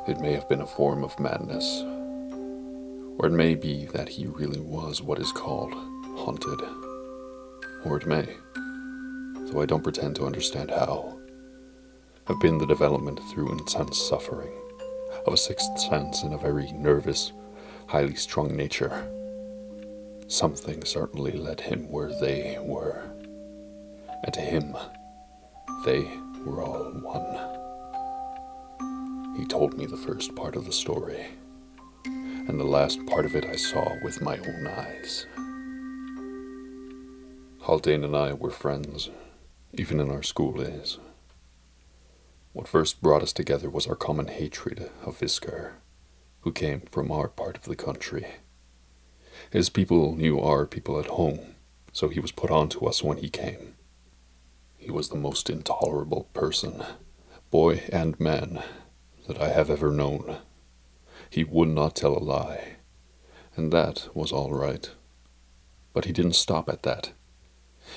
It may have been a form of madness, or it may be that he really was what is called haunted, or it may, though I don't pretend to understand how, have been the development through intense suffering of a sixth sense in a very nervous, highly strung nature. Something certainly led him where they were, and to him, they were all one. He told me the first part of the story, and the last part of it I saw with my own eyes. Haldane and I were friends, even in our school days. What first brought us together was our common hatred of Viskar, who came from our part of the country. His people knew our people at home, so he was put on to us when he came. He was the most intolerable person, boy and man, that I have ever known. He would not tell a lie, and that was all right. But he didn't stop at that.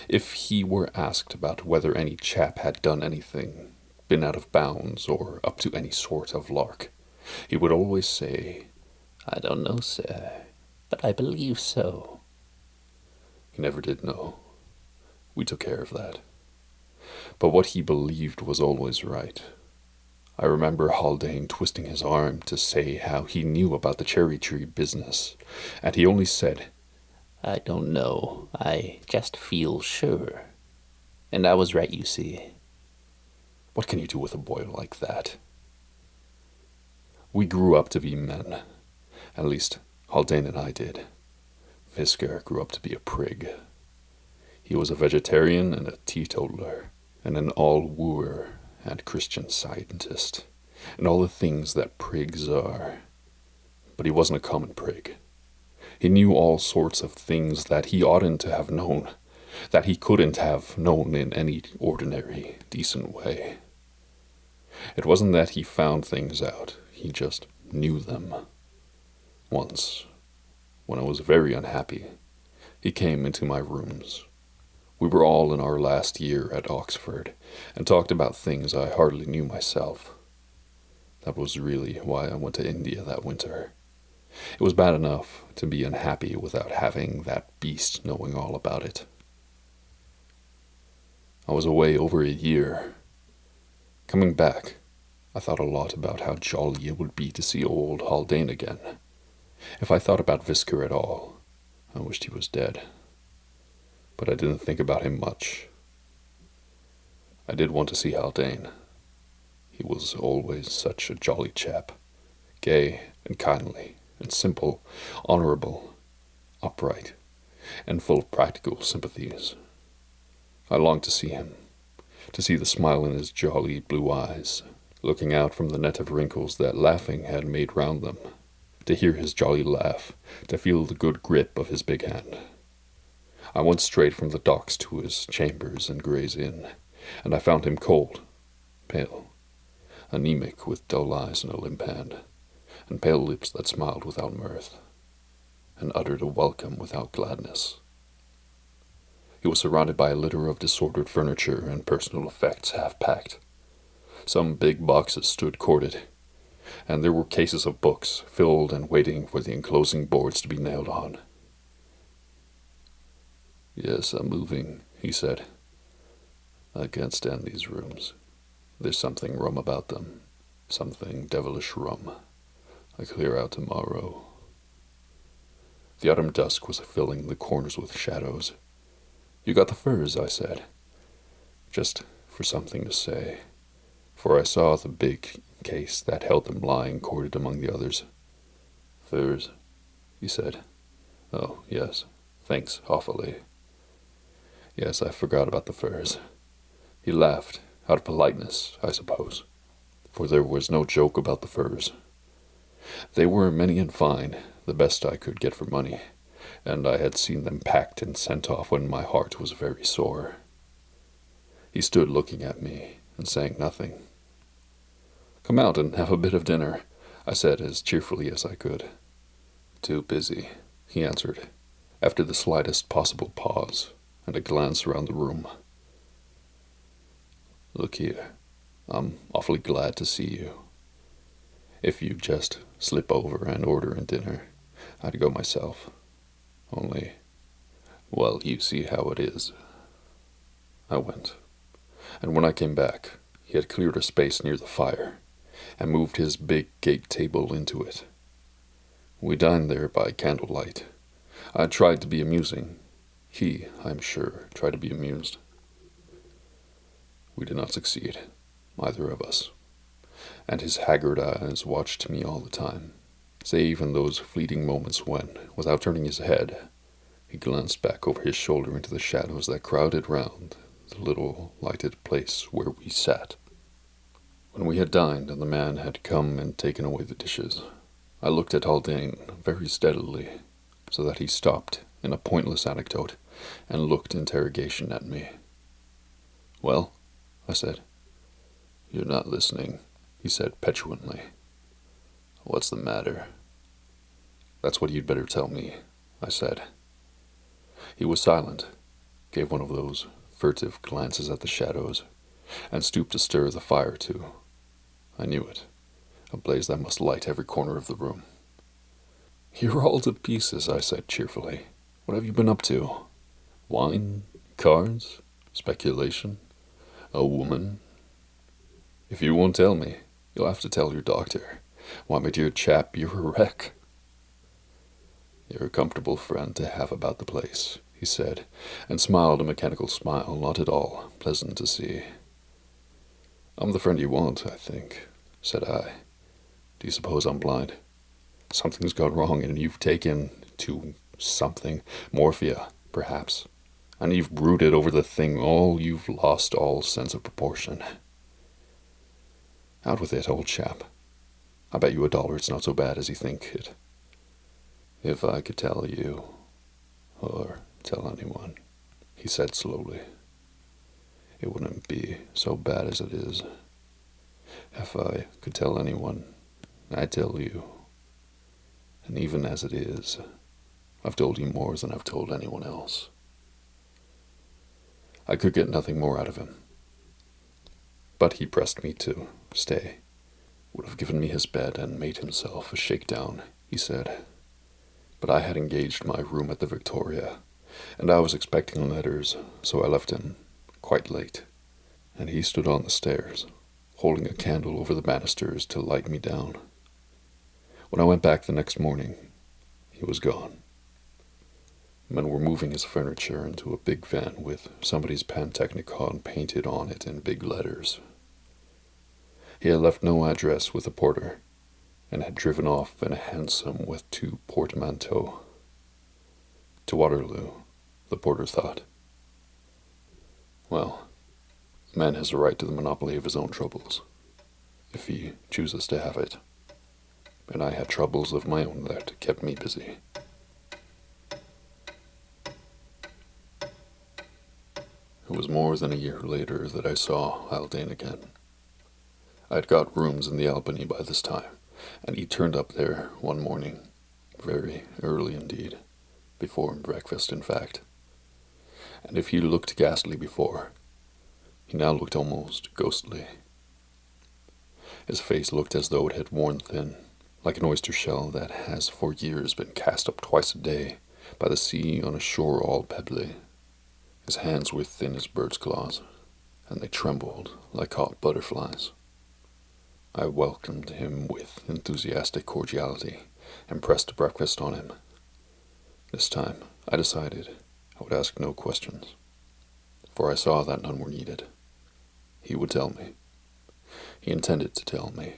If he were asked about whether any chap had done anything, been out of bounds, or up to any sort of lark, he would always say, "I don't know, sir, but I believe so." He never did know. We took care of that. But what he believed was always right. I remember Haldane twisting his arm to say how he knew about the cherry tree business, and he only said, "I don't know, I just feel sure." And I was right, you see. What can you do with a boy like that? We grew up to be men. At least, Haldane and I did. Viskar grew up to be a prig. He was a vegetarian and a teetotaler, and an all-wooer and Christian Scientist, and all the things that prigs are. But he wasn't a common prig. He knew all sorts of things that he oughtn't to have known, that he couldn't have known in any ordinary, decent way. It wasn't that he found things out, he just knew them. Once, when I was very unhappy, he came into my rooms. We were all in our last year at Oxford, and talked about things I hardly knew myself. That was really why I went to India that winter. It was bad enough to be unhappy without having that beast knowing all about it. I was away over a year. Coming back, I thought a lot about how jolly it would be to see old Haldane again. If I thought about Viskar at all, I wished he was dead. But I didn't think about him much. I did want to see Haldane. He was always such a jolly chap, gay and kindly and simple, honorable, upright, and full of practical sympathies. I longed to see him, to see the smile in his jolly blue eyes, looking out from the net of wrinkles that laughing had made round them, to hear his jolly laugh, to feel the good grip of his big hand. I went straight from the docks to his chambers in Gray's Inn, and I found him cold, pale, anemic with dull eyes and a limp hand, and pale lips that smiled without mirth, and uttered a welcome without gladness. He was surrounded by a litter of disordered furniture and personal effects half-packed. Some big boxes stood corded, and there were cases of books filled and waiting for the enclosing boards to be nailed on. "Yes, I'm moving," he said. "I can't stand these rooms. There's something rum about them. Something devilish rum. I clear out tomorrow." The autumn dusk was filling the corners with shadows. "You got the furs," I said, just for something to say, for I saw the big case that held them lying corded among the others. "Furs," he said. "Oh, yes, thanks awfully. Yes, I forgot about the furs." He laughed, out of politeness, I suppose, for there was no joke about the furs. They were many and fine, the best I could get for money, and I had seen them packed and sent off when my heart was very sore. He stood looking at me and saying nothing. "Come out and have a bit of dinner," I said as cheerfully as I could. "Too busy," he answered, after the slightest possible pause and a glance around the room. "Look here, I'm awfully glad to see you. If you just slip over and order a dinner, I'd go myself. Only, well, you see how it is. I went, and when I came back, he had cleared a space near the fire, and moved his big gate table into it. We dined there by candlelight. I tried to be amusing. He, I'm sure, tried to be amused. We did not succeed, either of us, and his haggard eyes watched me all the time, save in those fleeting moments when, without turning his head, he glanced back over his shoulder into the shadows that crowded round the little lighted place where we sat. When we had dined and the man had come and taken away the dishes, I looked at Haldane very steadily, so that he stopped in a pointless anecdote and looked interrogation at me. "Well?" I said. "You're not listening," he said petulantly. "What's the matter?" "That's what you'd better tell me," I said. He was silent, gave one of those furtive glances at the shadows, and stooped to stir the fire too. I knew it, a blaze that must light every corner of the room. "You're all to pieces," I said cheerfully. "What have you been up to? Wine? Cards? Speculation? A woman? If you won't tell me, you'll have to tell your doctor. Why, my dear chap, you're a wreck." "You're a comfortable friend to have about the place," he said, and smiled a mechanical smile not at all pleasant to see. "I'm the friend you want, I think," said I. "Do you suppose I'm blind? Something's gone wrong and you've taken to something, morphia, perhaps, and you've brooded over the thing you've lost all sense of proportion. Out with it, old chap. I bet you $1 it's not so bad as you think it. If I could tell you, or tell anyone," he said slowly, "it wouldn't be so bad as it is. If I could tell anyone, I'd tell you. And even as it is, I've told you more than I've told anyone else." I could get nothing more out of him. But he pressed me to stay, would have given me his bed and made himself a shakedown, he said. But I had engaged my room at the Victoria, and I was expecting letters, so I left him quite late, and he stood on the stairs, holding a candle over the banisters to light me down. When I went back the next morning, he was gone. Men were moving his furniture into a big van with somebody's Pantechnicon painted on it in big letters. He had left no address with the porter, and had driven off in a hansom with 2 portmanteaux. To Waterloo, the porter thought. Well, a man has a right to the monopoly of his own troubles, if he chooses to have it. And I had troubles of my own that kept me busy. It was more than a year later that I saw Haldane again. I had got rooms in the Albany by this time, and he turned up there one morning, very early indeed, before breakfast in fact. And if he looked ghastly before, he now looked almost ghostly. His face looked as though it had worn thin, like an oyster shell that has for years been cast up twice a day by the sea on a shore all pebbly. His hands were thin as birds' claws, and they trembled like hot butterflies. I welcomed him with enthusiastic cordiality, and pressed breakfast on him. This time, I decided I would ask no questions, for I saw that none were needed. He would tell me. He intended to tell me.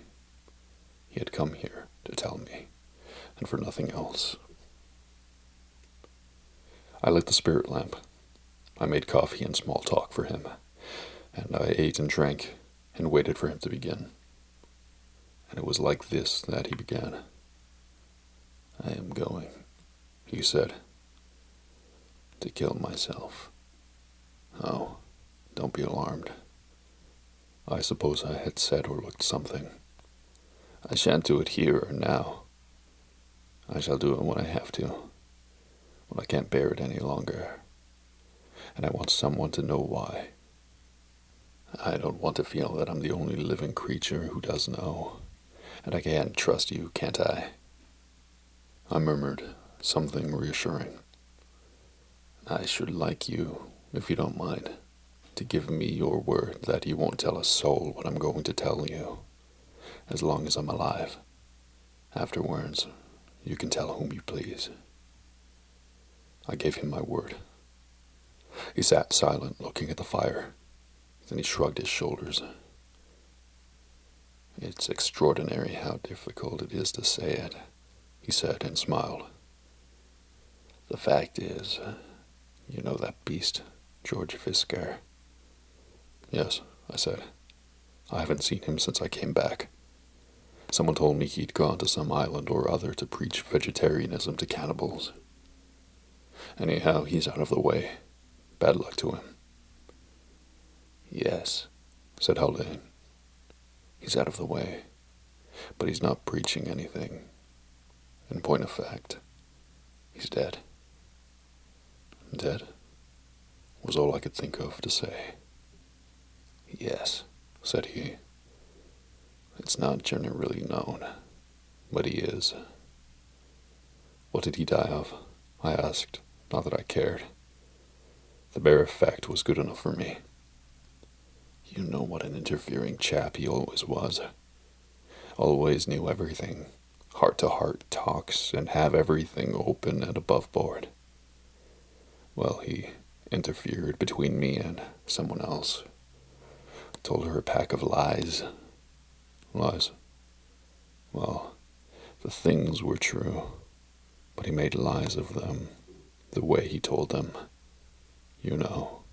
He had come here to tell me, and for nothing else. I lit the spirit lamp. I made coffee and small talk for him, and I ate and drank and waited for him to begin. And it was like this that he began. "I am going," he said, "to kill myself. Oh, don't be alarmed. I suppose I had said or looked something. I shan't do it here or now. I shall do it when I have to, when I can't bear it any longer. And I want someone to know why. I don't want to feel that I'm the only living creature who does know. And I can trust you, can't I? I murmured, something reassuring. I should like you, if you don't mind, to give me your word that you won't tell a soul what I'm going to tell you, as long as I'm alive. Afterwards, you can tell whom you please. I gave him my word. He sat silent, looking at the fire. Then he shrugged his shoulders. It's extraordinary how difficult it is to say it, he said and smiled. The fact is, you know that beast, George Fisker? Yes, I said. I haven't seen him since I came back. Someone told me he'd gone to some island or other to preach vegetarianism to cannibals. Anyhow, he's out of the way. Bad luck to him. Yes, said Haldane. He's out of the way, but he's not preaching anything. In point of fact, he's dead. Dead was all I could think of to say. Yes, said he. It's not generally known, but he is. What did he die of? I asked, not that I cared. The bare fact was good enough for me. You know what an interfering chap he always was. Always knew everything. Heart-to-heart talks and have everything open and above board. Well, he interfered between me and someone else. Told her a pack of lies. Lies? Well, the things were true, but he made lies of them, the way he told them. You know.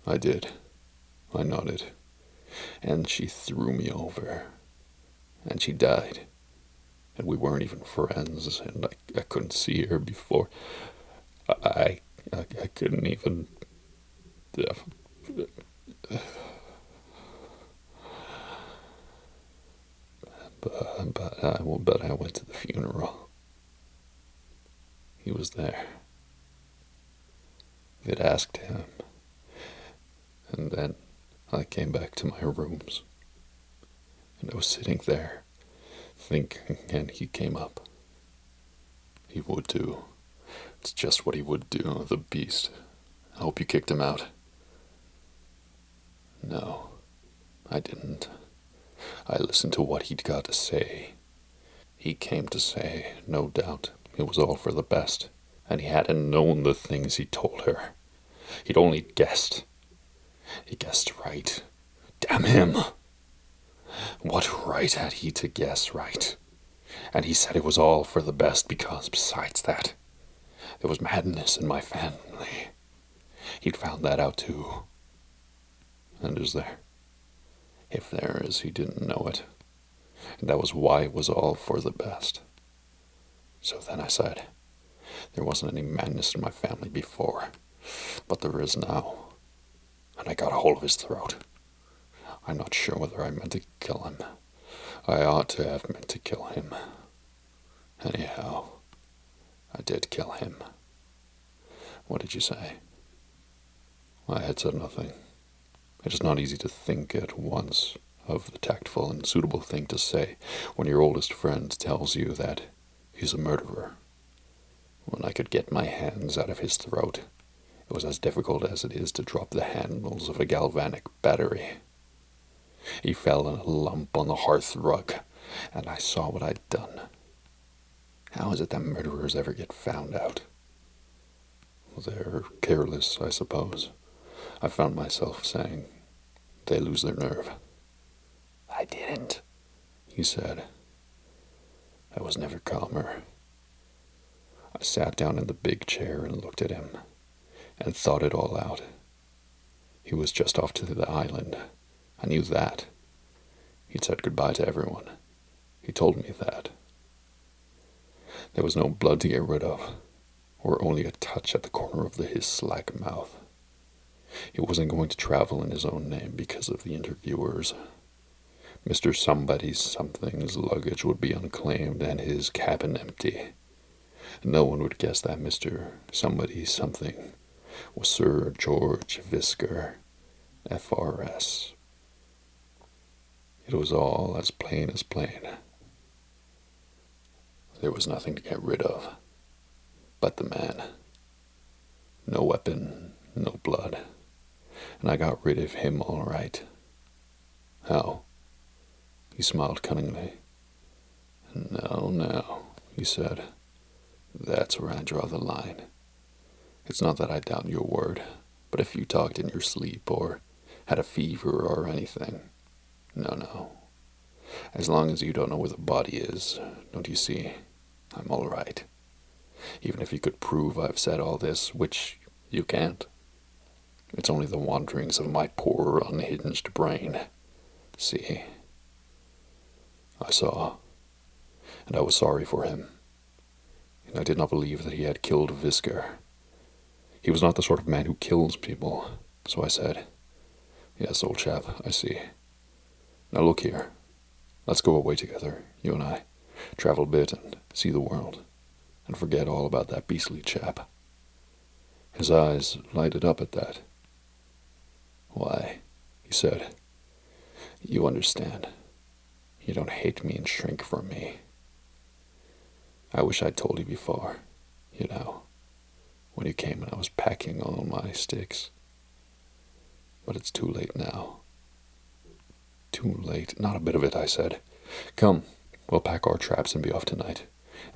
I did. I nodded. And she threw me over. And she died. And we weren't even friends, and I couldn't see her before. I couldn't even... But I went to the funeral. He was there. They'd asked him. And then I came back to my rooms. And I was sitting there, thinking, and he came up. He would do. It's just what he would do, the beast. I hope you kicked him out. No, I didn't. I listened to what he'd got to say. He came to say, no doubt, it was all for the best, and he hadn't known the things he told her. He'd only guessed. He guessed right. Damn him! What right had he to guess right? And he said it was all for the best because, besides that, there was madness in my family. He'd found that out too. And is there? If there is, he didn't know it. And that was why it was all for the best. So then I said, there wasn't any madness in my family before, but there is now. And I got a hold of his throat. I'm not sure whether I meant to kill him. I ought to have meant to kill him. Anyhow, I did kill him. What did you say? I had said nothing. It is not easy to think at once of the tactful and suitable thing to say when your oldest friend tells you that he's a murderer. When I could get my hands out of his throat, it was as difficult as it is to drop the handles of a galvanic battery. He fell in a lump on the hearth rug, and I saw what I'd done. How is it that murderers ever get found out? They're careless, I suppose. I found myself saying, they lose their nerve. I didn't, he said. I was never calmer. I sat down in the big chair and looked at him, and thought it all out. He was just off to the island. I knew that. He'd said goodbye to everyone. He told me that. There was no blood to get rid of, or only a touch at the corner of his slack mouth. He wasn't going to travel in his own name because of the interviewers. Mr. Somebody Something's luggage would be unclaimed and his cabin empty. No one would guess that Mr. Somebody Something was Sir George Fisker, FRS. It was all as plain as plain. There was nothing to get rid of but the man. No weapon, no blood. And I got rid of him all right. How? He smiled cunningly. No, no, he said. That's where I draw the line. It's not that I doubt your word, but if you talked in your sleep or had a fever or anything, no. As long as you don't know where the body is, don't you see, I'm all right. Even if you could prove I've said all this, which you can't. It's only the wanderings of my poor, unhinged brain. See? I saw, and I was sorry for him. And I did not believe that he had killed Visker. He was not the sort of man who kills people. So I said, yes, old chap, I see. Now look here. Let's go away together, you and I. Travel a bit and see the world. And forget all about that beastly chap. His eyes lighted up at that. Why, he said, you understand. You don't hate me and shrink from me. I wish I'd told you before, you know, when you came and I was packing all my sticks. But it's too late now. Too late. Not a bit of it, I said. Come, we'll pack our traps and be off tonight.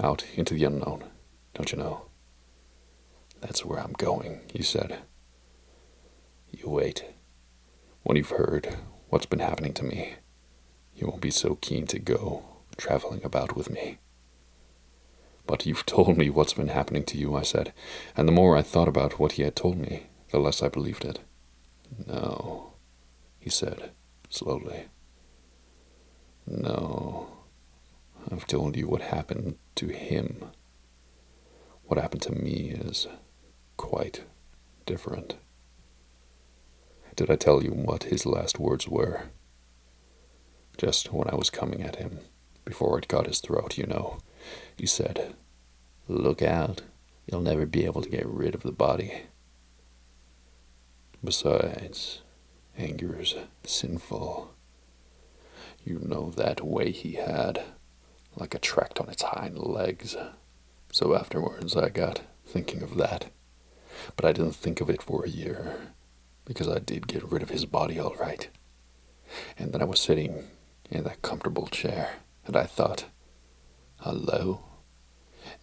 Out into the unknown, don't you know? That's where I'm going, he said. You wait. When you've heard what's been happening to me, you won't be so keen to go traveling about with me. But you've told me what's been happening to you, I said, and the more I thought about what he had told me, the less I believed it. No, he said, slowly. No, I've told you what happened to him. What happened to me is quite different. Did I tell you what his last words were? Just when I was coming at him, before I'd got his throat, you know, he said, look out, you'll never be able to get rid of the body. Besides, anger's sinful. You know that way he had, like a tract on its hind legs. So afterwards I got thinking of that. But I didn't think of it for a year, because I did get rid of his body all right. And then I was sitting in that comfortable chair, and I thought, hello,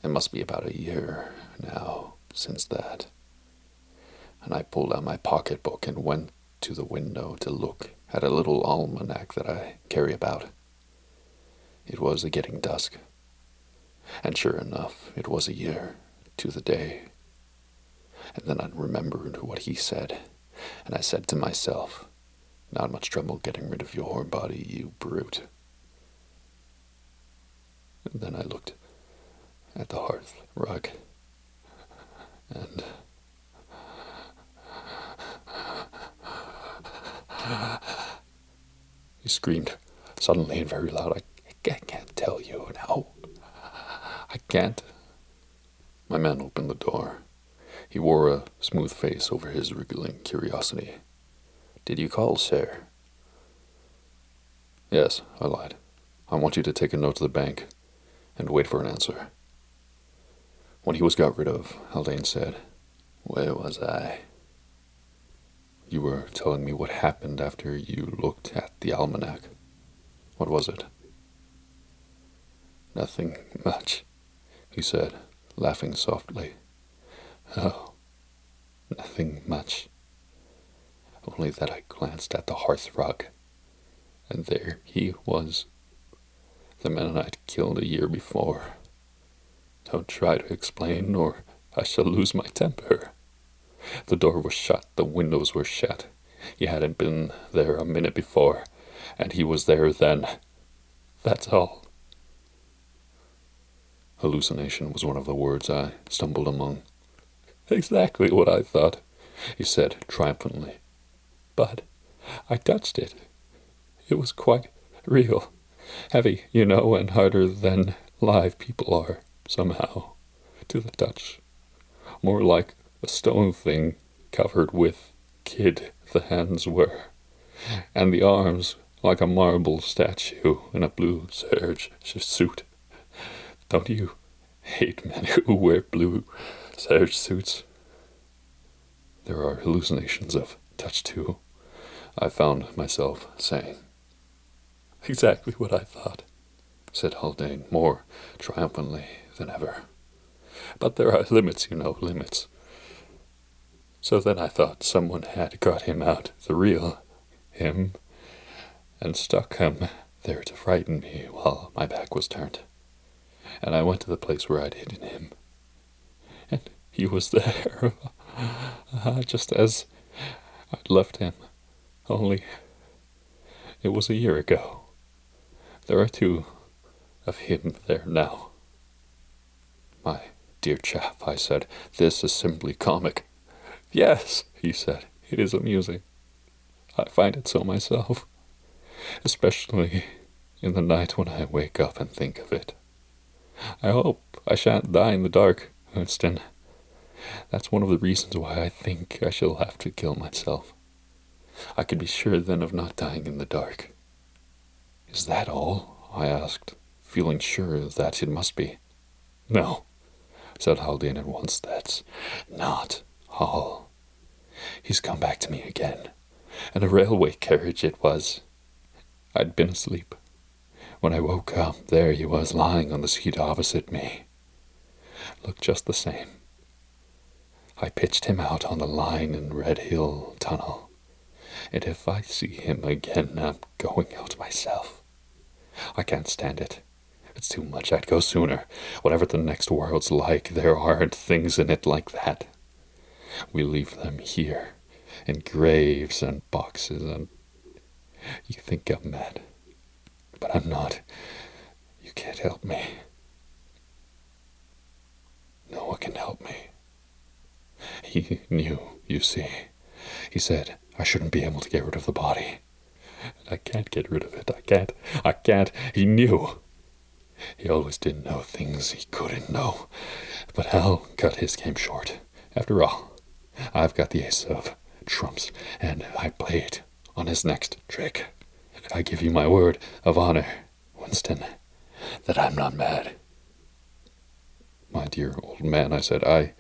it must be about a year now since that. And I pulled out my pocketbook and went to the window to look at a little almanac that I carry about. It was getting dusk, and sure enough, it was a year to the day. And then I remembered what he said, and I said to myself, not much trouble getting rid of your body, you brute. And then I looked at the hearth rug, and he screamed suddenly and very loud. I can't tell you now. I can't. My man opened the door. He wore a smooth face over his wriggling curiosity. Did you call, sir? Yes, I lied. I want you to take a note to the bank and wait for an answer. When he was got rid of, Haldane said, where was I? You were telling me what happened after you looked at the almanac. What was it? Nothing much, he said, laughing softly. Oh, nothing much. Only that I glanced at the hearth rug, and there he was, the man I'd killed a year before. Don't try to explain, or I shall lose my temper. The door was shut, the windows were shut. He hadn't been there a minute before, and he was there then. That's all. Hallucination was one of the words I stumbled among. Exactly what I thought, he said triumphantly. But I touched it. It was quite real. Heavy, you know, and harder than live people are, somehow, to the touch. More like a stone thing covered with kid the hands were, and the arms like a marble statue in a blue serge suit. Don't you hate men who wear blue serge suits? There are hallucinations of touch too, I found myself saying. Exactly what I thought, said Haldane more triumphantly than ever. But there are limits, you know, limits. So then I thought someone had got him out, the real him, and stuck him there to frighten me while my back was turned. And I went to the place where I'd hidden him. And he was there, just as I'd left him. Only it was a year ago. There are two of him there now. My dear chap, I said, this is simply comic. Yes, he said, it is amusing. I find it so myself, especially in the night when I wake up and think of it. I hope I shan't die in the dark, Winston. That's one of the reasons why I think I shall have to kill myself. I could be sure then of not dying in the dark. Is that all? I asked, feeling sure that it must be. No, said Haldane at once, that's not all. He's come back to me again, and a railway carriage it was. I'd been asleep. When I woke up, there he was lying on the seat opposite me. Looked just the same. I pitched him out on the line in Red Hill Tunnel, and if I see him again, I'm going out myself. I can't stand it. It's too much. I'd go sooner. Whatever the next world's like, there aren't things in it like that. We leave them here, in graves and boxes, and you think I'm mad. But I'm not. You can't help me. No one can help me. He knew, you see. He said I shouldn't be able to get rid of the body. I can't get rid of it. I can't. He knew. He always did know things he couldn't know. But Hal cut his game short. After all, I've got the ace of trumps, and I play it on his next trick. I give you my word of honor, Winston, that I'm not mad. My dear old man, I said, I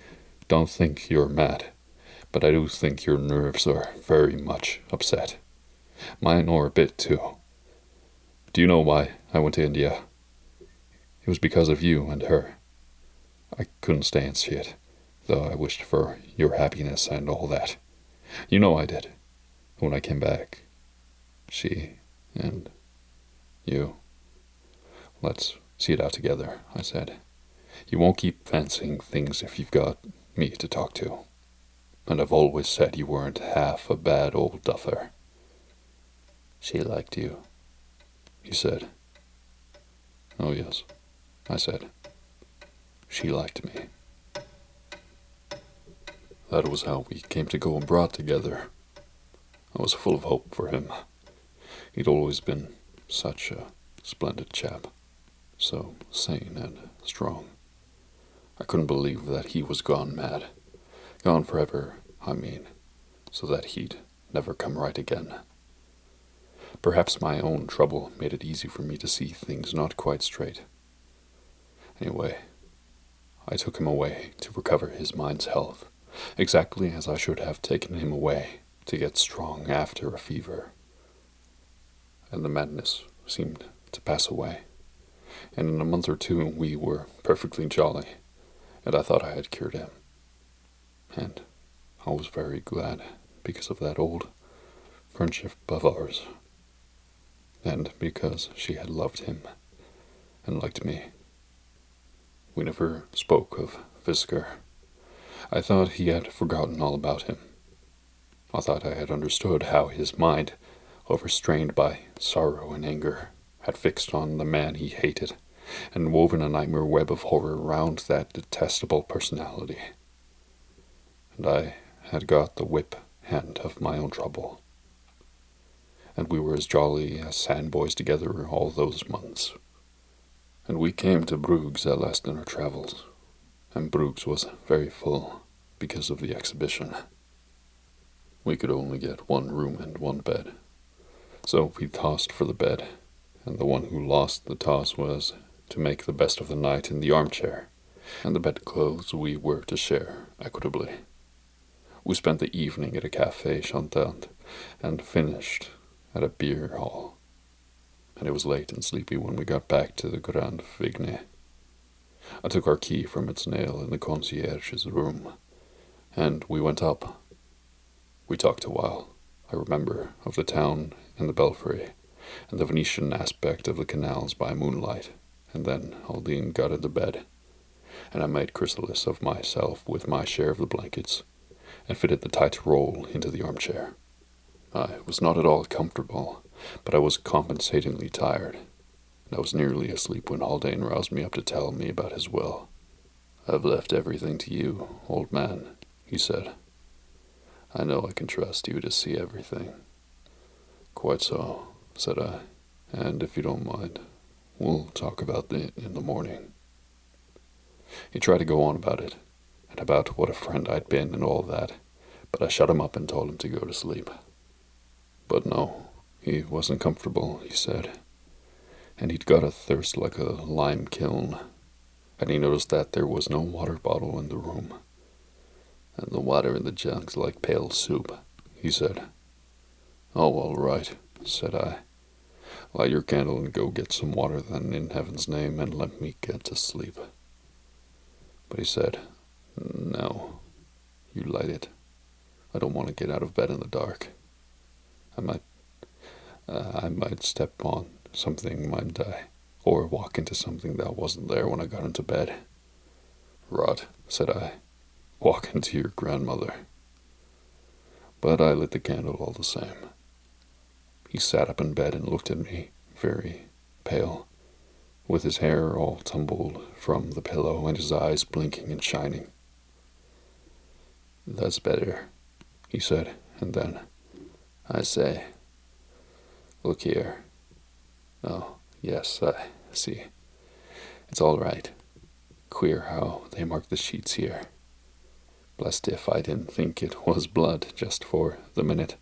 don't think you're mad, but I do think your nerves are very much upset. Mine are a bit too. Do you know why I went to India? It was because of you and her. I couldn't stay and see it, though I wished for your happiness and all that. You know I did. When I came back, she and you. Let's see it out together, I said. You won't keep fancying things if you've got me to talk to. And I've always said you weren't half a bad old duffer. She liked you, he said. Oh, yes, I said. She liked me. That was how we came to go abroad together. I was full of hope for him. He'd always been such a splendid chap, so sane and strong. I couldn't believe that he was gone mad. Gone forever, I mean, so that he'd never come right again. Perhaps my own trouble made it easy for me to see things not quite straight. Anyway, I took him away to recover his mind's health, exactly as I should have taken him away to get strong after a fever. And the madness seemed to pass away, and in a month or two we were perfectly jolly, and I thought I had cured him. And I was very glad because of that old friendship of ours, and because she had loved him and liked me. We never spoke of Visker. I thought he had forgotten all about him. I thought I had understood how his mind, overstrained by sorrow and anger, had fixed on the man he hated, and woven a nightmare web of horror round that detestable personality. And I had got the whip hand of my own trouble. And we were as jolly as sandboys together all those months. And we came to Bruges at last in our travels, and Bruges was very full because of the exhibition. We could only get one room and one bed, So we tossed for the bed, and the one who lost the toss was to make the best of the night in the armchair, and the bedclothes we were to share equitably. We spent the evening at a café chantant and finished at a beer hall, and it was late and sleepy when we got back to the Grand Vigne. I took our key from its nail in the concierge's room, and we went up. We talked a while, I remember, of the town and the belfry, and the Venetian aspect of the canals by moonlight, and then Aldine got into bed, and I made chrysalis of myself with my share of the blankets, and fitted the tight roll into the armchair. I was not at all comfortable, but I was compensatingly tired, and I was nearly asleep when Haldane roused me up to tell me about his will. "I've left everything to you, old man," he said. "I know I can trust you to see everything." "Quite so," said I, "and if you don't mind, we'll talk about it in the morning." He tried to go on about it, and about what a friend I'd been and all that, but I shut him up and told him to go to sleep. But no, he wasn't comfortable, he said, and he'd got a thirst like a lime kiln, and he noticed that there was no water bottle in the room, and the water in the jugs like pale soup, he said. "Oh, all right," said I. "Light your candle and go get some water then, in heaven's name, and let me get to sleep." But he said, "No, you light it. I don't want to get out of bed in the dark. I might step on something, mightn't I? Or walk into something that wasn't there when I got into bed." "Rot," said I. "Walk into your grandmother." But I lit the candle all the same. He sat up in bed and looked at me, very pale, with his hair all tumbled from the pillow and his eyes blinking and shining. "That's better," he said, and then, "I say, look here. Oh, yes, I see. It's all right. Queer how they mark the sheets here. Blessed if I didn't think it was blood just for the minute."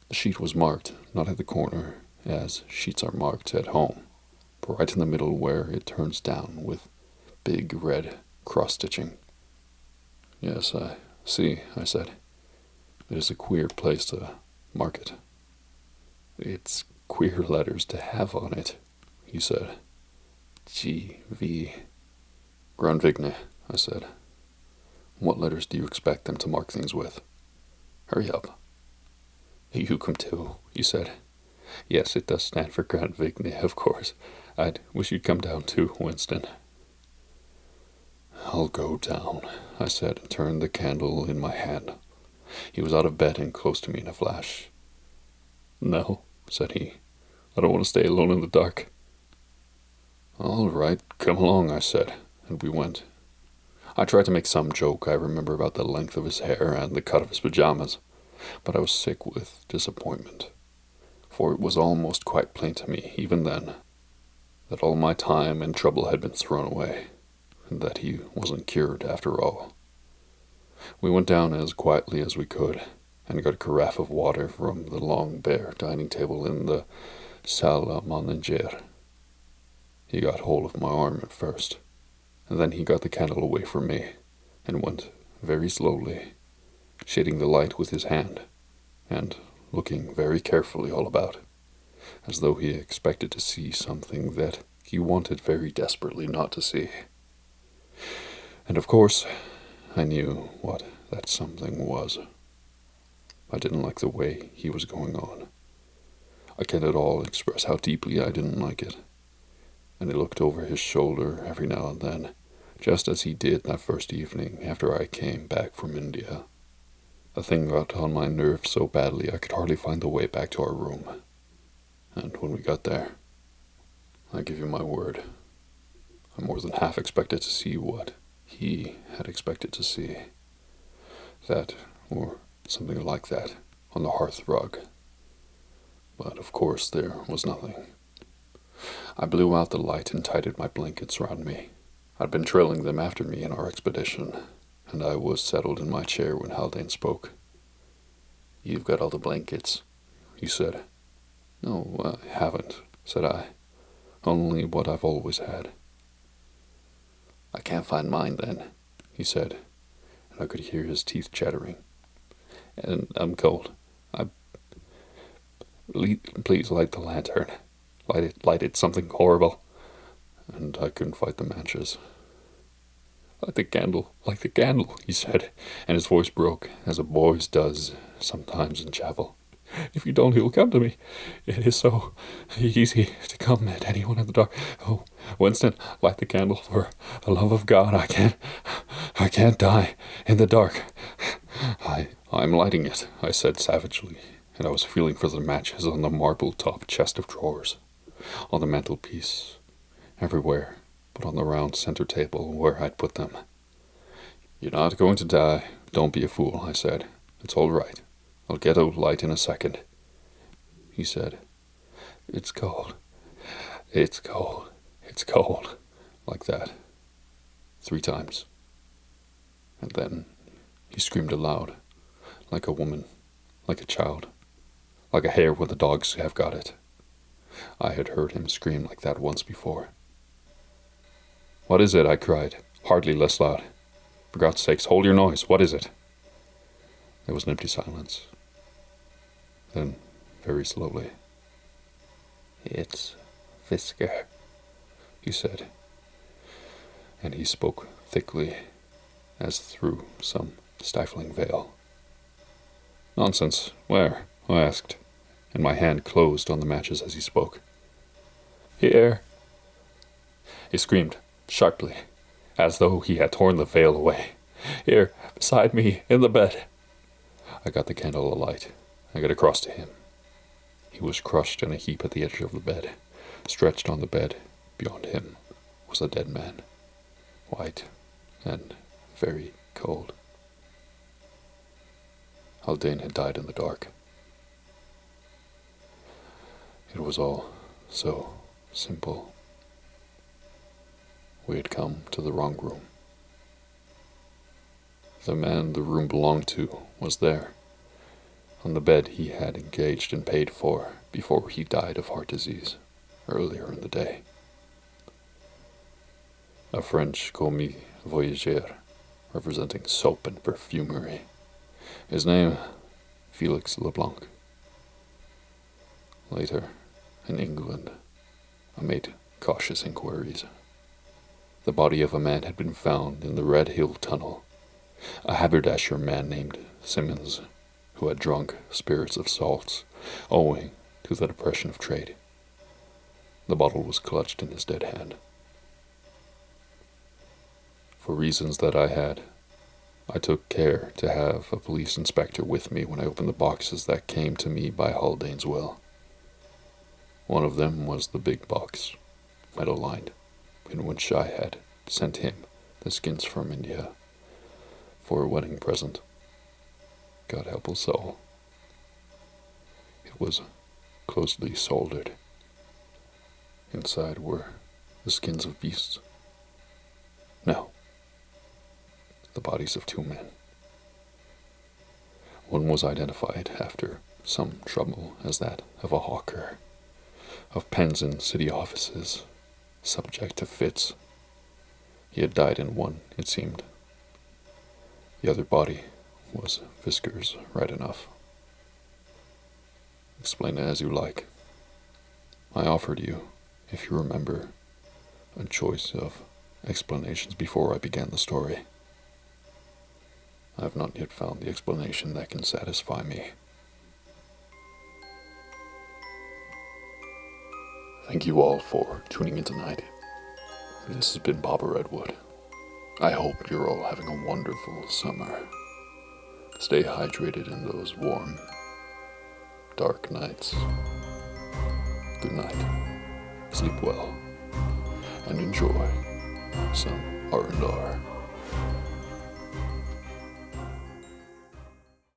The sheet was marked, not at the corner, as sheets are marked at home, but right in the middle where it turns down with big red cross-stitching. "Yes, I see," I said. "It is a queer place to mark it." "It's queer letters to have on it," he said. "G.V. "Grand Vigne," I said. "What letters do you expect them to mark things with? Hurry up." "You come too," he said. "Yes, it does stand for Grand Vigne, of course. I'd wish you'd come down too, Winston." "I'll go down," I said, and turned the candle in my hand. He was out of bed and close to me in a flash. "No," said he. "I don't want to stay alone in the dark." "All right, come along," I said, and we went. I tried to make some joke, I remember, about the length of his hair and the cut of his pajamas, but I was sick with disappointment, for it was almost quite plain to me, even then, that all my time and trouble had been thrown away, and that he wasn't cured after all. We went down as quietly as we could, and got a carafe of water from the long bare dining table in the salle à manger. He got hold of my arm at first, and then he got the candle away from me, and went very slowly, shading the light with his hand, and looking very carefully all about, as though he expected to see something that he wanted very desperately not to see. And of course, I knew what that something was. I didn't like the way he was going on. I can't at all express how deeply I didn't like it. And he looked over his shoulder every now and then, just as he did that first evening after I came back from India. The thing got on my nerves so badly I could hardly find the way back to our room. And when we got there, I give you my word, I more than half expected to see what he had expected to see. That, or something like that, on the hearth rug. But of course there was nothing. I blew out the light and tidied my blankets round me. I'd been trailing them after me in our expedition, and I was settled in my chair when Haldane spoke. "You've got all the blankets," he said. No, I haven't, said I. Only what I've always had. I can't find mine then, he said, and I could hear his teeth chattering. And I'm cold. Please light the lantern. Light it, something horrible. And I couldn't fight the matches. Light the candle, he said, and his voice broke, as a boy's does sometimes in chapel. If you don't, he'll come to me. It is so easy to come at anyone in the dark. Oh, Winston, light the candle for the love of God. I can't die in the dark. I'm lighting it, I said savagely, and I was feeling for the matches on the marble-topped chest of drawers, on the mantelpiece, everywhere but on the round center table where I'd put them. You're not going to die. Don't be a fool, I said. It's all right. I'll get a light in a second. He said, It's cold. It's cold. It's cold. Like that. 3 times. And then he screamed aloud, like a woman, like a child, like a hare when the dogs have got it. I had heard him scream like that once before. What is it? I cried, hardly less loud. For God's sakes, hold your noise. What is it? There was an empty silence. Then, very slowly, It's Fisker, he said, and he spoke thickly, as through some stifling veil. Nonsense. Where? I asked, and my hand closed on the matches as he spoke. Here, he screamed, sharply, as though he had torn the veil away. Here, beside me, in the bed. I got the candle alight. I got across to him. He was crushed in a heap at the edge of the bed. Stretched on the bed, beyond him, was a dead man, white and very cold. Haldane had died in the dark. It was all so simple. We had come to the wrong room. The man the room belonged to was there, on the bed he had engaged and paid for before he died of heart disease earlier in the day. A French commis voyageur, representing soap and perfumery. His name, Felix Leblanc. Later, in England, I made cautious inquiries. The body of a man had been found in the Red Hill Tunnel, a haberdasher man named Simmons, who had drunk spirits of salts, owing to the depression of trade. The bottle was clutched in his dead hand. For reasons that I had, I took care to have a police inspector with me when I opened the boxes that came to me by Haldane's will. One of them was the big box, metal-lined, in which I had sent him the skins from India for a wedding present. God help his soul. It was closely soldered. Inside were the skins of beasts. No, the bodies of 2 men. One was identified after some trouble as that of a hawker, of pens in city offices, subject to fits. He had died in one, it seemed. The other body was Fisker's, right enough. Explain it as you like. I offered you, if you remember, a choice of explanations before I began the story. I have not yet found the explanation that can satisfy me. Thank you all for tuning in tonight. This has been Papa Redwood. I hope you're all having a wonderful summer. Stay hydrated in those warm, dark nights. Good night. Sleep well. And enjoy some R&R.